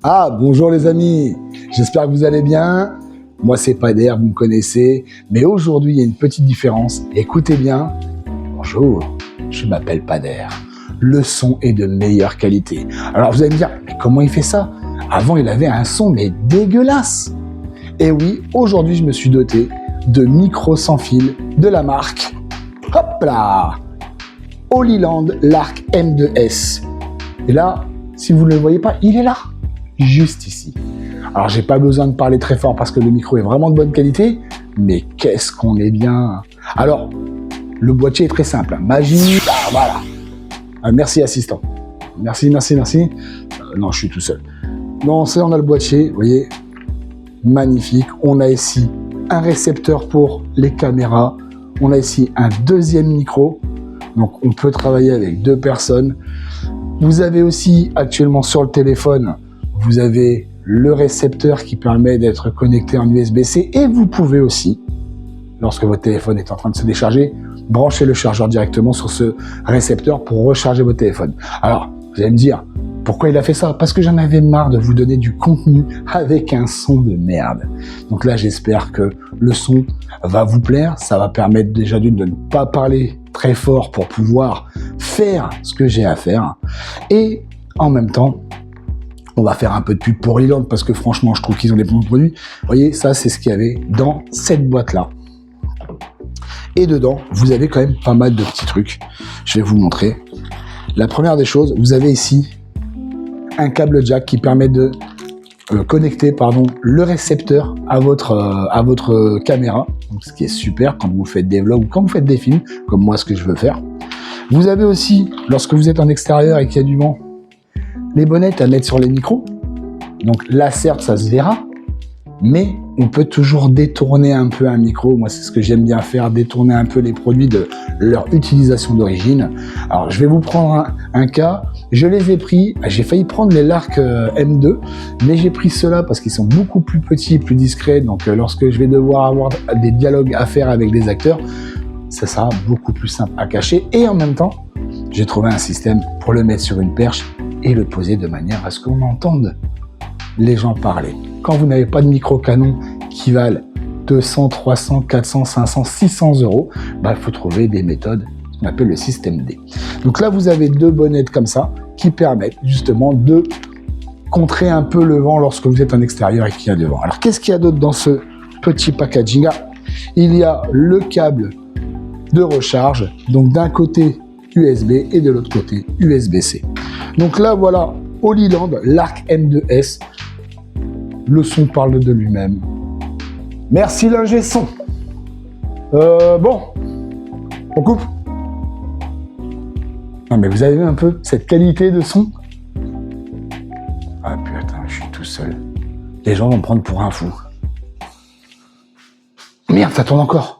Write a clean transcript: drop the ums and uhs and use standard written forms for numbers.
Ah, bonjour les amis, j'espère que vous allez bien. Moi c'est Pader, vous me connaissez, mais aujourd'hui il y a une petite différence. Écoutez bien, bonjour, je m'appelle Pader. Le son est de meilleure qualité. Alors vous allez me dire, mais comment il fait ça? Avant il avait un son mais dégueulasse. Et oui, aujourd'hui je me suis doté de micros sans fil de la marque, hop là, Holyland Lark M2S. Et là, si vous ne le voyez pas, il est là, juste ici. Alors j'ai pas besoin de parler très fort parce que le micro est vraiment de bonne qualité, mais qu'est-ce qu'on est bien. Alors, le boîtier est très simple, magie, voilà. Merci assistant. Merci. Non, je suis tout seul. Non, c'est on a le boîtier, vous voyez, magnifique. On a ici un récepteur pour les caméras. On a ici un deuxième micro. Donc on peut travailler avec 2 personnes. Vous avez aussi actuellement sur le téléphone, vous avez le récepteur qui permet d'être connecté en USB-C et vous pouvez aussi, lorsque votre téléphone est en train de se décharger, brancher le chargeur directement sur ce récepteur pour recharger votre téléphone. Alors, vous allez me dire, pourquoi il a fait ça? Parce que j'en avais marre de vous donner du contenu avec un son de merde. Donc là, j'espère que le son va vous plaire. Ça va permettre déjà de ne pas parler très fort pour pouvoir faire ce que j'ai à faire. Et en même temps, on va faire un peu de pub pour Holyland parce que franchement, je trouve qu'ils ont des bons produits. Vous voyez, ça, c'est ce qu'il y avait dans cette boîte-là. Et dedans, vous avez quand même pas mal de petits trucs. Je vais vous montrer. La première des choses, vous avez ici un câble jack qui permet de connecter le récepteur à votre caméra. Donc, ce qui est super quand vous faites des vlogs ou quand vous faites des films, comme moi, ce que je veux faire. Vous avez aussi, lorsque vous êtes en extérieur et qu'il y a du vent, les bonnettes à mettre sur les micros. Donc là, certes, ça se verra, mais on peut toujours détourner un peu un micro. Moi, c'est ce que j'aime bien faire, détourner un peu les produits de leur utilisation d'origine. Alors, je vais vous prendre un cas. Je les ai pris, j'ai failli prendre les Lark M2, mais j'ai pris ceux-là parce qu'ils sont beaucoup plus petits et plus discrets. Donc, lorsque je vais devoir avoir des dialogues à faire avec des acteurs, ça sera beaucoup plus simple à cacher. Et en même temps, j'ai trouvé un système pour le mettre sur une perche et le poser de manière à ce qu'on entende les gens parler. Quand vous n'avez pas de micro canon qui valent 200, 300, 400, 500, 600 €, il faut trouver des méthodes, ce qu'on appelle le système D. Donc là, vous avez 2 bonnettes comme ça qui permettent justement de contrer un peu le vent lorsque vous êtes en extérieur et qu'il y a du vent. Alors, qu'est-ce qu'il y a d'autre dans ce petit packaging? Il y a le câble de recharge, donc d'un côté USB et de l'autre côté USB-C. Donc là, voilà, Holyland Lark M2S. Le son parle de lui-même. Merci l'ingé son. Bon, on coupe. Non mais vous avez vu un peu cette qualité de son? Ah putain, je suis tout seul. Les gens vont me prendre pour un fou. Merde, ça tourne encore.